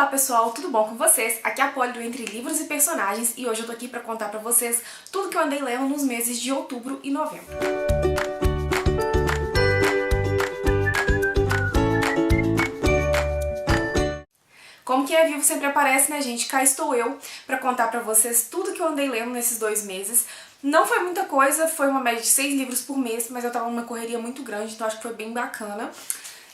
Olá pessoal, tudo bom com vocês? Aqui é a Polly do Entre Livros e Personagens e hoje eu tô aqui pra contar pra vocês tudo que eu andei lendo nos meses de outubro e novembro. Como quem é vivo sempre aparece, né gente? Cá estou eu pra contar pra vocês tudo que eu andei lendo nesses 2 meses. Não foi muita coisa, foi uma média de 6 livros por mês, mas eu tava numa correria muito grande, então acho que foi bem bacana.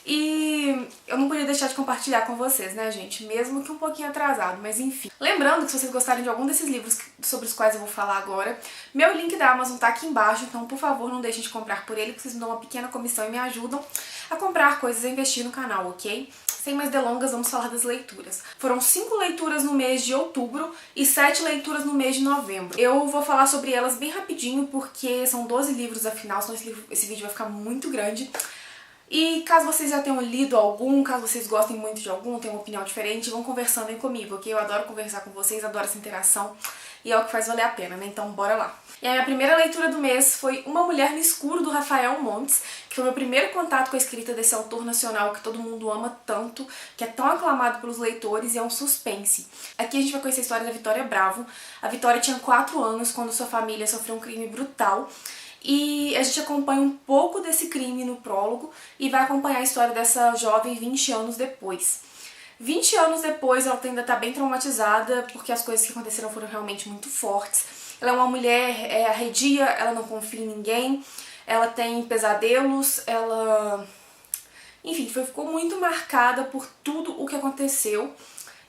E eu não podia deixar de compartilhar com vocês, né, gente? Mesmo que um pouquinho atrasado, mas enfim. Lembrando que se vocês gostarem de algum desses livros sobre os quais eu vou falar agora, meu link da Amazon tá aqui embaixo, então por favor não deixem de comprar por ele, porque vocês me dão uma pequena comissão e me ajudam a comprar coisas e investir no canal, ok? Sem mais delongas, vamos falar das leituras. Foram 5 leituras no mês de outubro e 7 leituras no mês de novembro. Eu vou falar sobre elas bem rapidinho, porque são 12 livros afinal, senão esse vídeo vai ficar muito grande. E caso vocês já tenham lido algum, caso vocês gostem muito de algum, tenham uma opinião diferente, vão conversando aí comigo, ok? Eu adoro conversar com vocês, adoro essa interação e é o que faz valer a pena, né? Então bora lá. E a minha primeira leitura do mês foi Uma Mulher no Escuro, do Rafael Montes, que foi o meu primeiro contato com a escrita desse autor nacional que todo mundo ama tanto, que é tão aclamado pelos leitores e é um suspense. Aqui a gente vai conhecer a história da Vitória Bravo. A Vitória tinha 4 anos quando sua família sofreu um crime brutal. E a gente acompanha um pouco desse crime no prólogo e vai acompanhar a história dessa jovem 20 anos depois. 20 anos depois ela ainda tá bem traumatizada porque as coisas que aconteceram foram realmente muito fortes. Ela é uma mulher arredia, ela não confia em ninguém, ela tem pesadelos, ela... Enfim, ficou muito marcada por tudo o que aconteceu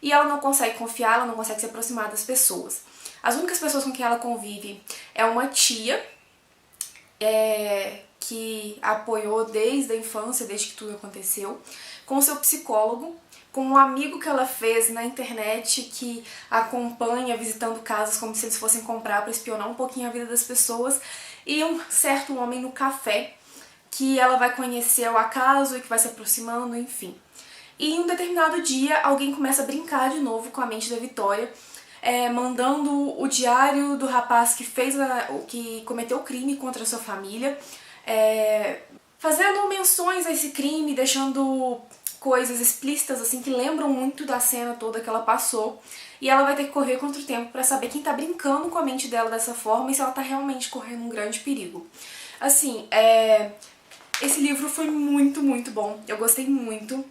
e ela não consegue confiar, ela não consegue se aproximar das pessoas. As únicas pessoas com quem ela convive é uma tia, que a apoiou desde a infância, desde que tudo aconteceu, com o seu psicólogo, com um amigo que ela fez na internet que acompanha visitando casas como se eles fossem comprar para espionar um pouquinho a vida das pessoas, e um certo homem no café que ela vai conhecer ao acaso e que vai se aproximando, enfim. E em um determinado dia alguém começa a brincar de novo com a mente da Vitória, mandando o diário do rapaz que que cometeu o crime contra a sua família, fazendo menções a esse crime, deixando coisas explícitas assim que lembram muito da cena toda que ela passou, e ela vai ter que correr contra o tempo pra saber quem tá brincando com a mente dela dessa forma e se ela tá realmente correndo um grande perigo. Assim, esse livro foi muito, muito bom, eu gostei muito.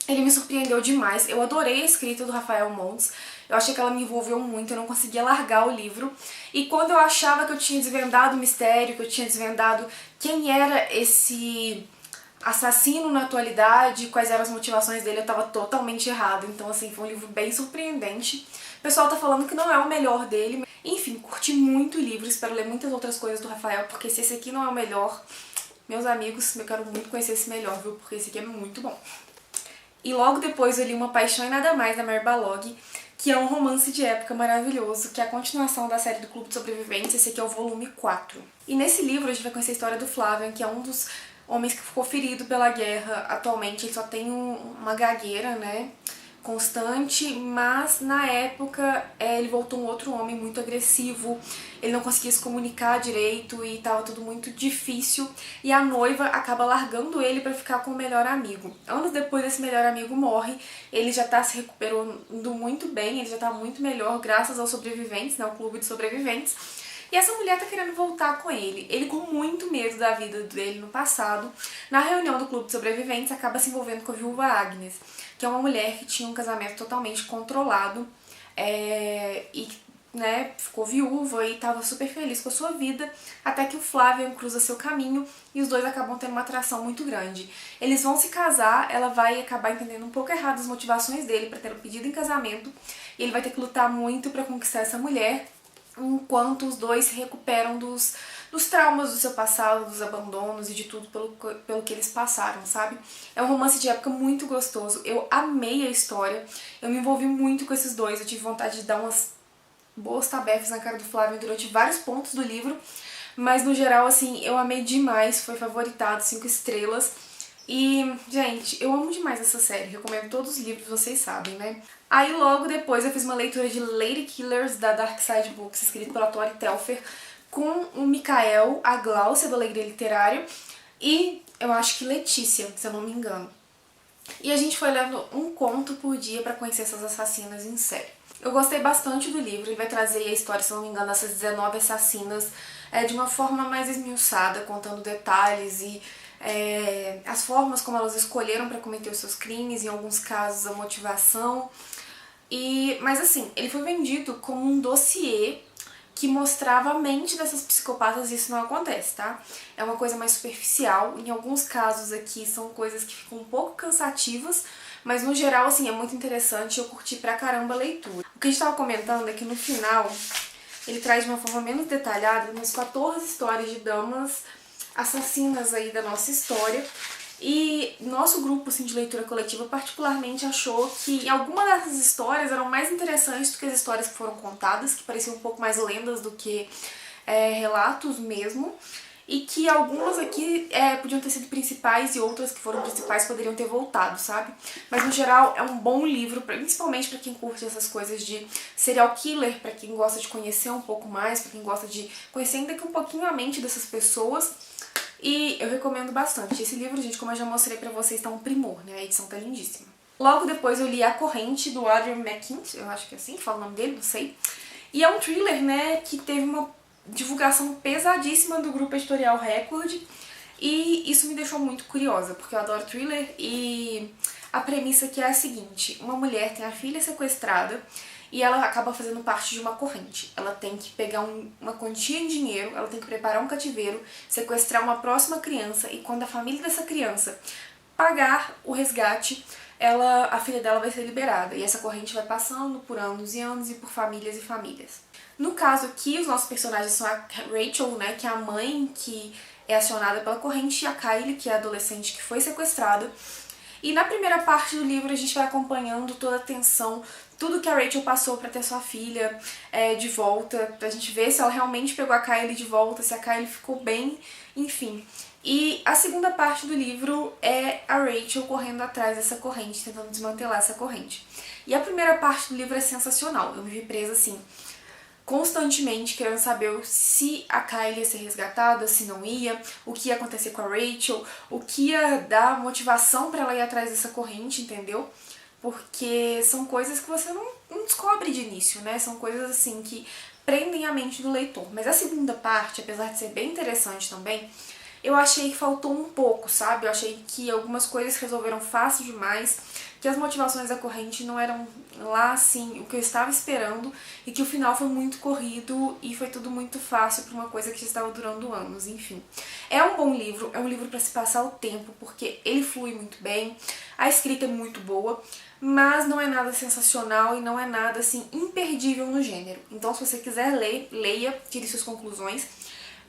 Ele me surpreendeu demais, eu adorei a escrita do Rafael Montes, eu achei que ela me envolveu muito, eu não conseguia largar o livro. E quando eu achava que eu tinha desvendado o mistério, que eu tinha desvendado quem era esse assassino na atualidade, quais eram as motivações dele, eu tava totalmente errada. Então assim, foi um livro bem surpreendente. O pessoal tá falando que não é o melhor dele. Enfim, curti muito o livro, espero ler muitas outras coisas do Rafael, porque se esse aqui não é o melhor, meus amigos, eu quero muito conhecer esse melhor, viu? Porque esse aqui é muito bom. E logo depois eu li Uma Paixão e Nada Mais, da Mary Balog, que é um romance de época maravilhoso, que é a continuação da série do Clube de Sobreviventes. Esse aqui é o volume 4. E nesse livro a gente vai conhecer a história do Flavian, que é um dos homens que ficou ferido pela guerra. Atualmente ele só tem uma gagueira, né, constante, mas na época ele voltou um outro homem muito agressivo, ele não conseguia se comunicar direito e tava tudo muito difícil, e a noiva acaba largando ele pra ficar com o melhor amigo. Anos depois esse melhor amigo morre, ele já tá se recuperando muito bem, ele já tá muito melhor graças aos sobreviventes, né, o clube de sobreviventes. E essa mulher tá querendo voltar com ele. Ele, com muito medo da vida dele no passado, na reunião do Clube de Sobreviventes, acaba se envolvendo com a viúva Agnes, que é uma mulher que tinha um casamento totalmente controlado e, né, ficou viúva e tava super feliz com a sua vida, até que o Flavian cruza seu caminho e os dois acabam tendo uma atração muito grande. Eles vão se casar, ela vai acabar entendendo um pouco errado as motivações dele para ter um pedido em casamento, e ele vai ter que lutar muito para conquistar essa mulher, enquanto os dois se recuperam dos traumas do seu passado, dos abandonos e de tudo pelo que eles passaram, sabe? É um romance de época muito gostoso, eu amei a história, eu me envolvi muito com esses dois, eu tive vontade de dar umas boas tabefes na cara do Flávio durante vários pontos do livro, mas no geral, assim, eu amei demais, foi favoritado, 5 estrelas. E, gente, eu amo demais essa série, recomendo todos os livros, vocês sabem, né? Aí logo depois eu fiz uma leitura de Lady Killers, da Dark Side Books, escrito pela Tori Telfer, com o Mikael, a Gláucia, do Alegria Literária, e eu acho que Letícia, se eu não me engano. E a gente foi lendo um conto por dia pra conhecer essas assassinas em série. Eu gostei bastante do livro, ele vai trazer a história, se não me engano, dessas 19 assassinas de uma forma mais esmiuçada, contando detalhes e as formas como elas escolheram para cometer os seus crimes, em alguns casos a motivação. Mas assim, ele foi vendido como um dossiê que mostrava a mente dessas psicopatas e isso não acontece, tá? É uma coisa mais superficial, em alguns casos aqui são coisas que ficam um pouco cansativas, mas no geral, assim, é muito interessante, eu curti pra caramba a leitura. O que a gente tava comentando é que no final ele traz de uma forma menos detalhada umas 14 histórias de damas assassinas aí da nossa história. E nosso grupo assim, de leitura coletiva particularmente achou que algumas dessas histórias eram mais interessantes do que as histórias que foram contadas, que pareciam um pouco mais lendas do que relatos mesmo. E que algumas aqui podiam ter sido principais e outras que foram principais poderiam ter voltado, sabe? Mas no geral é um bom livro, principalmente pra quem curte essas coisas de serial killer, pra quem gosta de conhecer um pouco mais, pra quem gosta de conhecer ainda que um pouquinho a mente dessas pessoas. E eu recomendo bastante. Esse livro, gente, como eu já mostrei pra vocês, tá um primor, né? A edição tá lindíssima. Logo depois eu li A Corrente, do Adrian McKinty, eu acho que é assim que fala o nome dele, não sei. E é um thriller, né, que teve uma divulgação pesadíssima do grupo editorial Record. E isso me deixou muito curiosa, porque eu adoro thriller e a premissa aqui é a seguinte: uma mulher tem a filha sequestrada e ela acaba fazendo parte de uma corrente. Ela tem que pegar uma quantia em dinheiro, ela tem que preparar um cativeiro, sequestrar uma próxima criança e quando a família dessa criança pagar o resgate, a filha dela vai ser liberada. E essa corrente vai passando por anos e anos e por famílias e famílias. No caso aqui, os nossos personagens são a Rachel, né, que é a mãe que é acionada pela corrente, e a Kylie, que é a adolescente que foi sequestrada. E na primeira parte do livro a gente vai acompanhando toda a tensão, tudo que a Rachel passou pra ter sua filha de volta, pra gente ver se ela realmente pegou a Kylie de volta, se a Kylie ficou bem, enfim. E a segunda parte do livro é a Rachel correndo atrás dessa corrente, tentando desmantelar essa corrente. E a primeira parte do livro é sensacional, eu me vi presa assim, constantemente querendo saber se a Kylie ia ser resgatada, se não ia, o que ia acontecer com a Rachel, o que ia dar motivação pra ela ir atrás dessa corrente, entendeu? Porque são coisas que você não descobre de início, né? São coisas assim que prendem a mente do leitor. Mas a segunda parte, apesar de ser bem interessante também, eu achei que faltou um pouco, sabe? Eu achei que algumas coisas resolveram fácil demais, que as motivações da corrente não eram lá, assim, o que eu estava esperando, e que o final foi muito corrido e foi tudo muito fácil para uma coisa que já estava durando anos, enfim. É um bom livro, é um livro para se passar o tempo, porque ele flui muito bem, a escrita é muito boa, mas não é nada sensacional e não é nada, assim, imperdível no gênero. Então, se você quiser ler, leia, tire suas conclusões.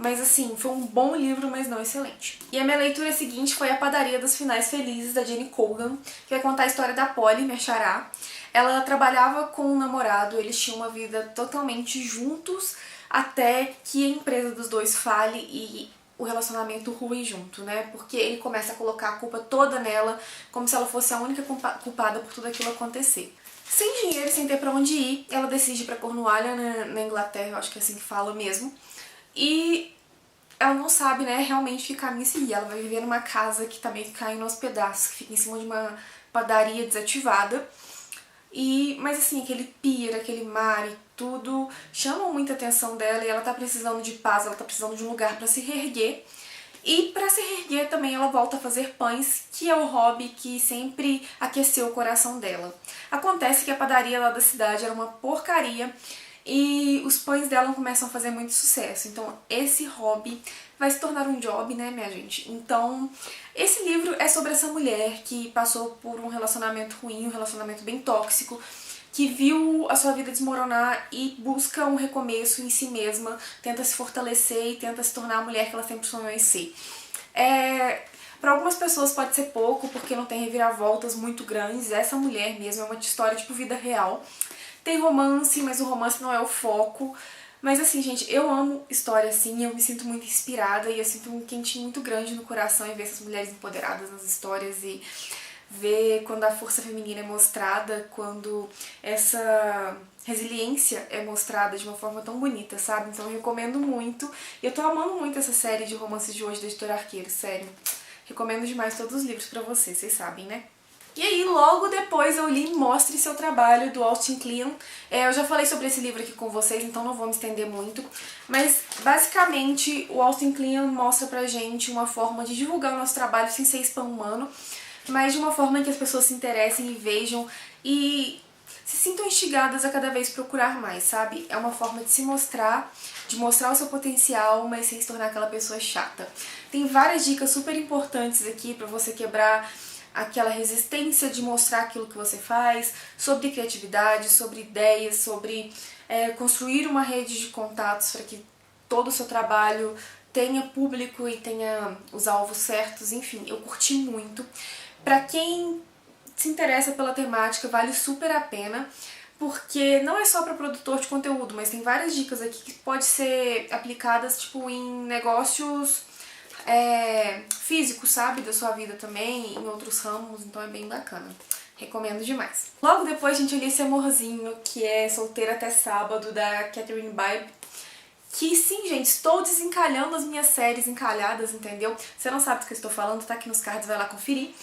Mas assim, foi um bom livro, mas não excelente. E a minha leitura seguinte foi A Padaria dos Finais Felizes, da Jenny Colgan, que vai contar a história da Polly, minha xará. Ela trabalhava com um namorado, eles tinham uma vida totalmente juntos, até que a empresa dos dois fale e o relacionamento rui junto, né? Porque ele começa a colocar a culpa toda nela, como se ela fosse a única culpada por tudo aquilo acontecer. Sem dinheiro, sem ter pra onde ir, ela decide ir pra Cornualha, na Inglaterra, eu acho que é assim que fala mesmo. E ela não sabe, né, realmente que caminho seguir. Ela vai viver numa casa que tá meio que caindo aos pedaços, que fica em cima de uma padaria desativada. Mas assim, aquele pier, aquele mar e tudo chamam muita atenção dela e ela tá precisando de paz, ela tá precisando de um lugar pra se reerguer. E pra se reerguer também ela volta a fazer pães, que é o hobby que sempre aqueceu o coração dela. Acontece que a padaria lá da cidade era uma porcaria e os pães dela começam a fazer muito sucesso. Então esse hobby vai se tornar um job, né, minha gente? Então esse livro é sobre essa mulher que passou por um relacionamento ruim, um relacionamento bem tóxico, que viu a sua vida desmoronar e busca um recomeço em si mesma, tenta se fortalecer e tenta se tornar a mulher que ela sempre sonhou em ser. Para algumas pessoas pode ser pouco, porque não tem reviravoltas muito grandes. Essa mulher mesmo é uma história tipo vida real. Tem romance, mas o romance não é o foco. Mas assim, gente, eu amo história assim, eu me sinto muito inspirada e eu sinto um quentinho muito grande no coração em ver essas mulheres empoderadas nas histórias e ver quando a força feminina é mostrada, quando essa resiliência é mostrada de uma forma tão bonita, sabe? Então eu recomendo muito. E eu tô amando muito essa série de romances de hoje da Editora Arqueiro, sério. Recomendo demais todos os livros pra vocês sabem, né? E aí, logo depois eu li Mostre Seu Trabalho, do Austin Kleon. Eu já falei sobre esse livro aqui com vocês, então não vou me estender muito. Mas, basicamente, o Austin Kleon mostra pra gente uma forma de divulgar o nosso trabalho sem ser spam humano, mas de uma forma em que as pessoas se interessem e vejam e se sintam instigadas a cada vez procurar mais, sabe? É uma forma de se mostrar, de mostrar o seu potencial, mas sem se tornar aquela pessoa chata. Tem várias dicas super importantes aqui pra você quebrar aquela resistência de mostrar aquilo que você faz, sobre criatividade, sobre ideias, sobre construir uma rede de contatos para que todo o seu trabalho tenha público e tenha os alvos certos, enfim, eu curti muito. Pra quem se interessa pela temática, vale super a pena, porque não é só para produtor de conteúdo, mas tem várias dicas aqui que podem ser aplicadas tipo em negócios físicos, sabe, da sua vida também, em outros ramos, então é bem bacana. Recomendo demais. Logo depois, gente, eu li esse amorzinho, que é Solteira Até Sábado, da Catherine Bibe. Que sim, gente, estou desencalhando as minhas séries encalhadas, entendeu? Você não sabe do que eu estou falando, tá aqui nos cards, vai lá conferir.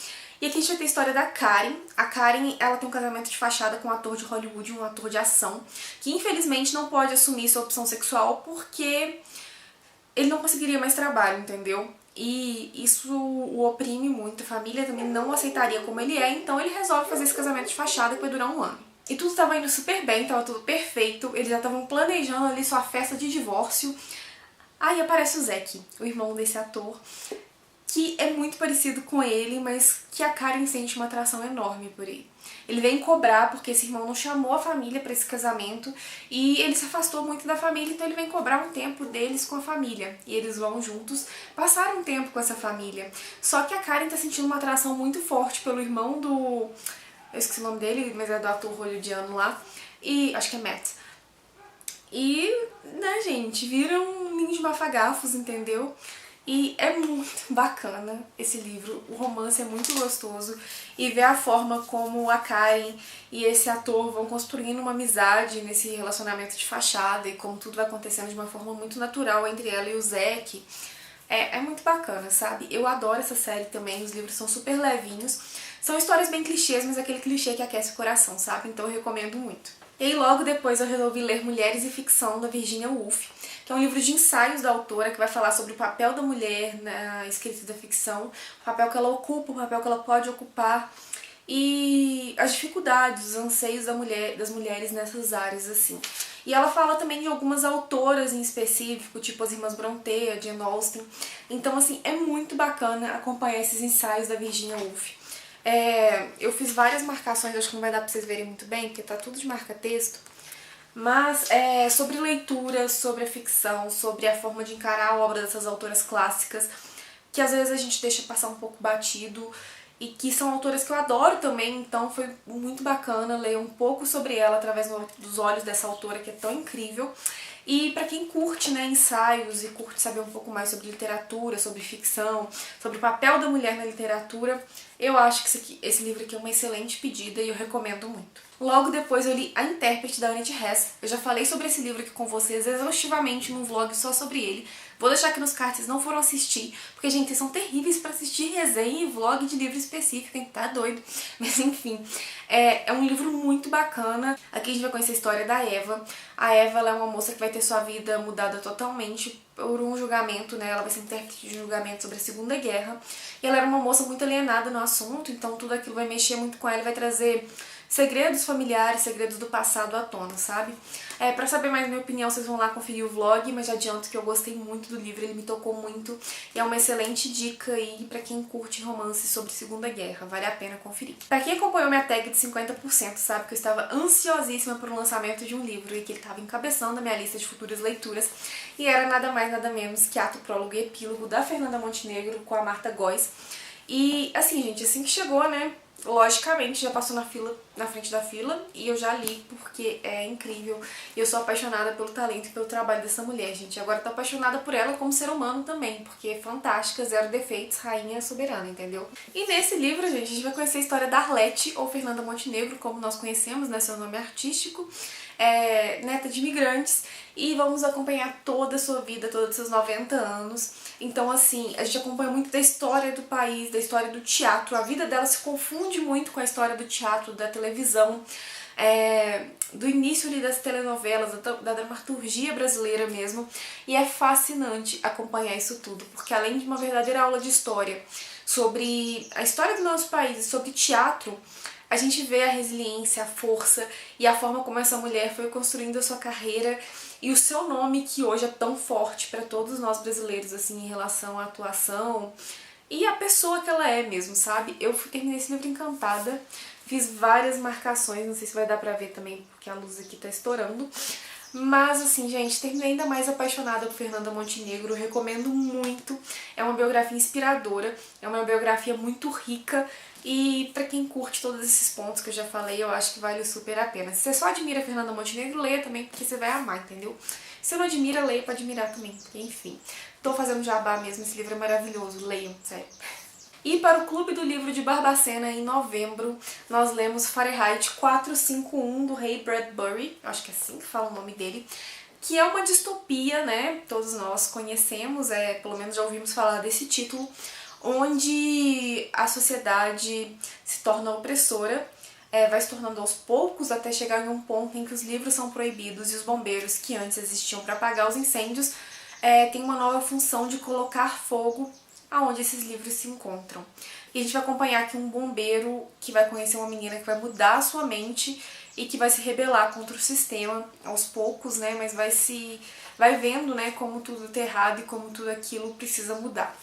E aqui a gente vai ter a história da Karen. A Karen, ela tem um casamento de fachada com um ator de Hollywood, um ator de ação, que infelizmente não pode assumir sua opção sexual porque ele não conseguiria mais trabalho, entendeu? E isso o oprime muito, a família também não aceitaria como ele é, então ele resolve fazer esse casamento de fachada que vai durar 1 ano. E tudo estava indo super bem, estava tudo perfeito, eles já estavam planejando ali sua festa de divórcio. Aí aparece o Zac, o irmão desse ator, que é muito parecido com ele, mas que a Karen sente uma atração enorme por ele. Ele vem cobrar porque esse irmão não chamou a família para esse casamento e ele se afastou muito da família, então ele vem cobrar um tempo deles com a família. E eles vão juntos passar um tempo com essa família. Só que a Karen tá sentindo uma atração muito forte pelo irmão do... eu esqueci o nome dele, mas é do ator hollywoodiano lá. E acho que é Matt. E, né, gente, viram um ninho de mafagafos, entendeu? E é muito bacana esse livro, o romance é muito gostoso e ver a forma como a Karen e esse ator vão construindo uma amizade nesse relacionamento de fachada e como tudo vai acontecendo de uma forma muito natural entre ela e o Zac. É muito bacana, sabe? Eu adoro essa série também, os livros são super levinhos. São histórias bem clichês, mas é aquele clichê que aquece o coração, sabe? Então eu recomendo muito. E aí logo depois eu resolvi ler Mulheres e Ficção, da Virginia Woolf, que é um livro de ensaios da autora que vai falar sobre o papel da mulher na escrita da ficção, o papel que ela ocupa, o papel que ela pode ocupar e as dificuldades, os anseios das mulheres nessas áreas, assim. E ela fala também de algumas autoras em específico, tipo as irmãs Brontë, a Jane Austen. Então, assim, é muito bacana acompanhar esses ensaios da Virginia Woolf. Eu fiz várias marcações, acho que não vai dar pra vocês verem muito bem, porque tá tudo de marca-texto. Mas sobre leitura, sobre a ficção, sobre a forma de encarar a obra dessas autoras clássicas, que às vezes a gente deixa passar um pouco batido, e que são autoras que eu adoro também, então foi muito bacana ler um pouco sobre ela através dos olhos dessa autora que é tão incrível. E pra quem curte, né, ensaios e curte saber um pouco mais sobre literatura, sobre ficção, sobre o papel da mulher na literatura, eu acho que esse livro aqui é uma excelente pedida e eu recomendo muito. Logo depois eu li A Intérprete, da Annette Hess. Eu já falei sobre esse livro aqui com vocês exaustivamente num vlog só sobre ele. Vou deixar aqui nos cards, vocês não foram assistir, porque, gente, vocês são terríveis pra assistir resenha e vlog de livro específico, hein? Tá doido. Mas, enfim, é um livro muito bacana. Aqui a gente vai conhecer a história da Eva. A Eva, ela é uma moça que vai ter sua vida mudada totalmente por um julgamento, né? Ela vai ser intérprete de julgamento sobre a Segunda Guerra. E ela era uma moça muito alienada no assunto, então tudo aquilo vai mexer muito com ela e vai trazer segredos familiares, segredos do passado à tona, sabe? Pra saber mais minha opinião, vocês vão lá conferir o vlog, mas já adianto que eu gostei muito do livro, ele me tocou muito e é uma excelente dica aí pra quem curte romance sobre Segunda Guerra, vale a pena conferir. Pra quem acompanhou minha tag de 50%, sabe que eu estava ansiosíssima por um lançamento de um livro e que ele estava encabeçando a minha lista de futuras leituras e era nada mais nada menos que Ato, Prólogo e Epílogo, da Fernanda Montenegro com a Marta Góes. E assim, gente, assim que chegou, né, logicamente já passou na fila na frente da fila e eu já li porque é incrível. E eu sou apaixonada pelo talento e pelo trabalho dessa mulher, gente. Agora tô apaixonada por ela como ser humano também, porque é fantástica, zero defeitos, rainha soberana, entendeu? E nesse livro, gente, a gente vai conhecer a história da Arlete, ou Fernanda Montenegro, como nós conhecemos, né, seu nome artístico, neta de imigrantes, e vamos acompanhar toda a sua vida, todos os seus 90 anos. Então, assim, a gente acompanha muito da história do país, da história do teatro. A vida dela se confunde muito com a história do teatro, da televisão, do início ali das telenovelas, da dramaturgia brasileira mesmo. E é fascinante acompanhar isso tudo, porque além de uma verdadeira aula de história sobre a história do nosso país, sobre teatro, a gente vê a resiliência, a força e a forma como essa mulher foi construindo a sua carreira e o seu nome, que hoje é tão forte para todos nós brasileiros, assim, em relação à atuação e a pessoa que ela é mesmo, sabe? Eu terminei esse livro encantada, fiz várias marcações, não sei se vai dar pra ver também, porque a luz aqui tá estourando. Mas, assim, gente, terminei ainda mais apaixonada por Fernanda Montenegro, recomendo muito. É uma biografia inspiradora, é uma biografia muito rica e pra quem curte todos esses pontos que eu já falei, eu acho que vale super a pena. Se você só admira Fernanda Montenegro, leia também, porque você vai amar, entendeu? Se você não admira, leia pra admirar também, porque enfim. Tô fazendo jabá mesmo, esse livro é maravilhoso, leiam, sério. E para o Clube do Livro de Barbacena, em novembro, nós lemos Fahrenheit 451, do Ray Bradbury, acho que é assim que fala o nome dele, que é uma distopia, né? Todos nós conhecemos, pelo menos já ouvimos falar desse título, onde a sociedade se torna opressora, vai se tornando aos poucos até chegar em um ponto em que os livros são proibidos e os bombeiros, que antes existiam para apagar os incêndios, têm uma nova função de colocar fogo aonde esses livros se encontram. E a gente vai acompanhar aqui um bombeiro que vai conhecer uma menina que vai mudar a sua mente e que vai se rebelar contra o sistema aos poucos, né? Mas vai vendo, né, como tudo tá errado e como tudo aquilo precisa mudar.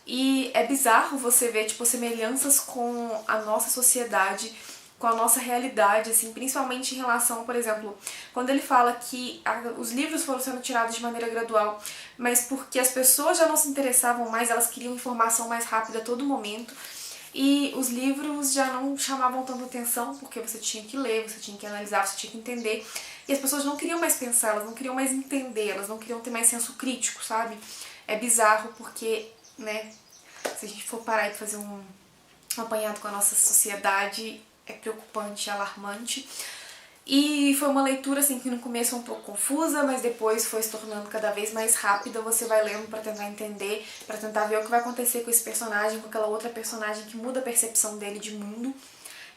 E é bizarro você ver, tipo, semelhanças com a nossa sociedade, com a nossa realidade, assim, principalmente em relação, por exemplo, quando ele fala que os livros foram sendo tirados de maneira gradual, mas porque as pessoas já não se interessavam mais, elas queriam informação mais rápida a todo momento, e os livros já não chamavam tanta atenção, porque você tinha que ler, você tinha que analisar, você tinha que entender, e as pessoas não queriam mais pensar, elas não queriam mais entender, elas não queriam ter mais senso crítico, sabe? É bizarro porque, né, se a gente for parar e fazer um apanhado com a nossa sociedade, é preocupante, alarmante. E foi uma leitura assim que no começo é um pouco confusa, mas depois foi se tornando cada vez mais rápida. Você vai lendo pra tentar entender, pra tentar ver o que vai acontecer com esse personagem, com aquela outra personagem que muda a percepção dele de mundo,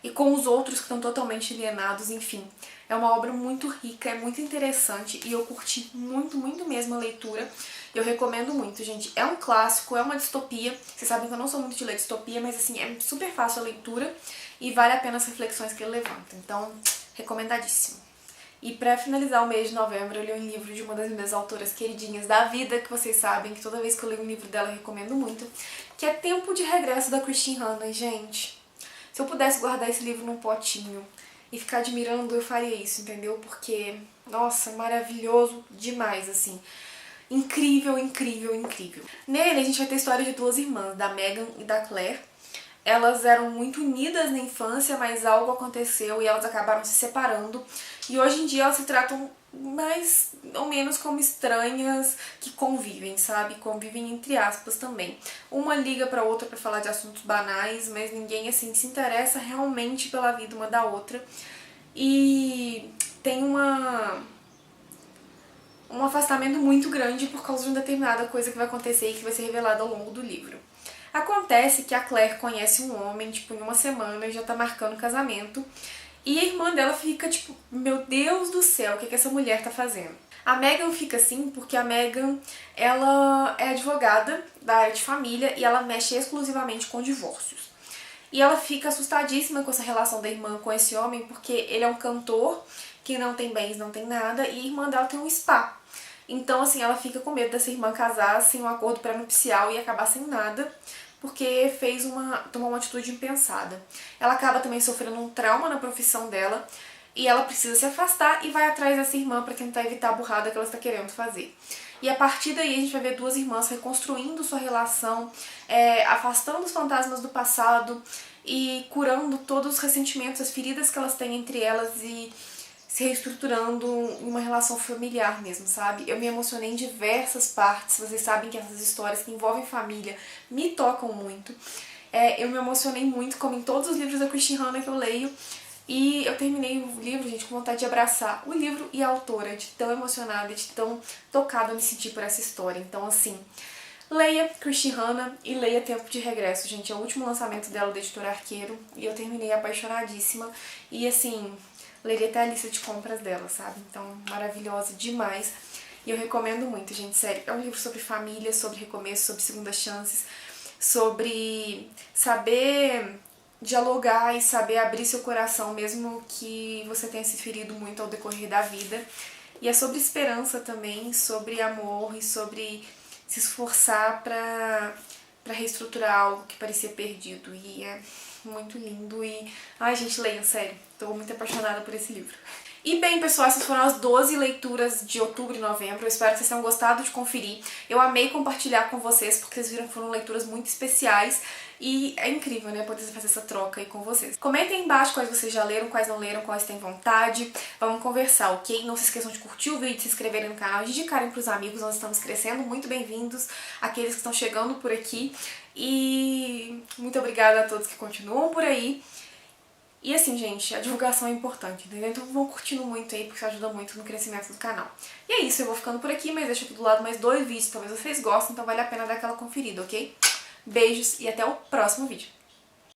e com os outros que estão totalmente alienados, enfim. É uma obra muito rica, é muito interessante e eu curti muito, muito mesmo a leitura. Eu recomendo muito, gente. É um clássico, é uma distopia. Vocês sabem que eu não sou muito de ler distopia, mas assim, é super fácil a leitura e vale a pena as reflexões que ele levanta. Então, recomendadíssimo. E pra finalizar o mês de novembro, eu li um livro de uma das minhas autoras queridinhas da vida, que vocês sabem que toda vez que eu leio um livro dela eu recomendo muito, que é Tempo de Regresso, da Christine Hanna. Gente, se eu pudesse guardar esse livro num potinho e ficar admirando, eu faria isso, entendeu? Porque, nossa, maravilhoso demais, assim. Incrível, incrível, incrível. Nele a gente vai ter a história de duas irmãs, da Megan e da Claire. Elas eram muito unidas na infância, mas algo aconteceu e elas acabaram se separando. E hoje em dia elas se tratam mais ou menos como estranhas que convivem, sabe? Convivem entre aspas também. Uma liga pra outra pra falar de assuntos banais, mas ninguém assim se interessa realmente pela vida uma da outra. E tem um afastamento muito grande por causa de uma determinada coisa que vai acontecer e que vai ser revelada ao longo do livro. Acontece que a Claire conhece um homem, tipo, em uma semana e já tá marcando casamento. E a irmã dela fica tipo, meu Deus do céu, o que essa mulher tá fazendo? A Megan fica assim porque a Megan, ela é advogada da área de família e ela mexe exclusivamente com divórcios. E ela fica assustadíssima com essa relação da irmã com esse homem porque ele é um cantor que não tem bens, não tem nada, e a irmã dela tem um spa. Então, assim, ela fica com medo dessa irmã casar sem um acordo pré-nupcial e acabar sem nada, porque tomou uma atitude impensada. Ela acaba também sofrendo um trauma na profissão dela e ela precisa se afastar e vai atrás dessa irmã para tentar evitar a burrada que ela está querendo fazer. E a partir daí a gente vai ver duas irmãs reconstruindo sua relação, afastando os fantasmas do passado e curando todos os ressentimentos, as feridas que elas têm entre elas e se reestruturando em uma relação familiar mesmo, sabe? Eu me emocionei em diversas partes, vocês sabem que essas histórias que envolvem família me tocam muito. Eu me emocionei muito, como em todos os livros da Christine Hanna que eu leio, e eu terminei o livro, gente, com vontade de abraçar o livro e a autora, de tão emocionada, de tão tocada eu me senti por essa história. Então, assim, leia Christine Hanna e leia Tempo de Regresso, gente. É o último lançamento dela da Editora Arqueiro e eu terminei apaixonadíssima. E, assim, leria até a lista de compras dela, sabe? Então, maravilhosa demais. E eu recomendo muito, gente, sério. É um livro sobre família, sobre recomeço, sobre segundas chances, sobre saber dialogar e saber abrir seu coração, mesmo que você tenha se ferido muito ao decorrer da vida. E é sobre esperança também, sobre amor e sobre se esforçar para reestruturar algo que parecia perdido. E é muito lindo e... Ai, gente, leiam, sério. Tô muito apaixonada por esse livro. E bem, pessoal, essas foram as 12 leituras de outubro e novembro. Eu espero que vocês tenham gostado de conferir. Eu amei compartilhar com vocês, porque vocês viram que foram leituras muito especiais. E é incrível, né, poder fazer essa troca aí com vocês. Comentem aí embaixo quais vocês já leram, quais não leram, quais têm vontade. Vamos conversar, ok? Não se esqueçam de curtir o vídeo, de se inscreverem no canal, de indicarem pros amigos. Nós estamos crescendo. Muito bem-vindos àqueles que estão chegando por aqui. E muito obrigada a todos que continuam por aí. E assim, gente, a divulgação é importante, entendeu? Então vão curtindo muito aí, porque isso ajuda muito no crescimento do canal. E é isso, eu vou ficando por aqui, mas deixo aqui do lado mais 2 vídeos, talvez vocês gostem, então vale a pena dar aquela conferida, ok? Beijos e até o próximo vídeo.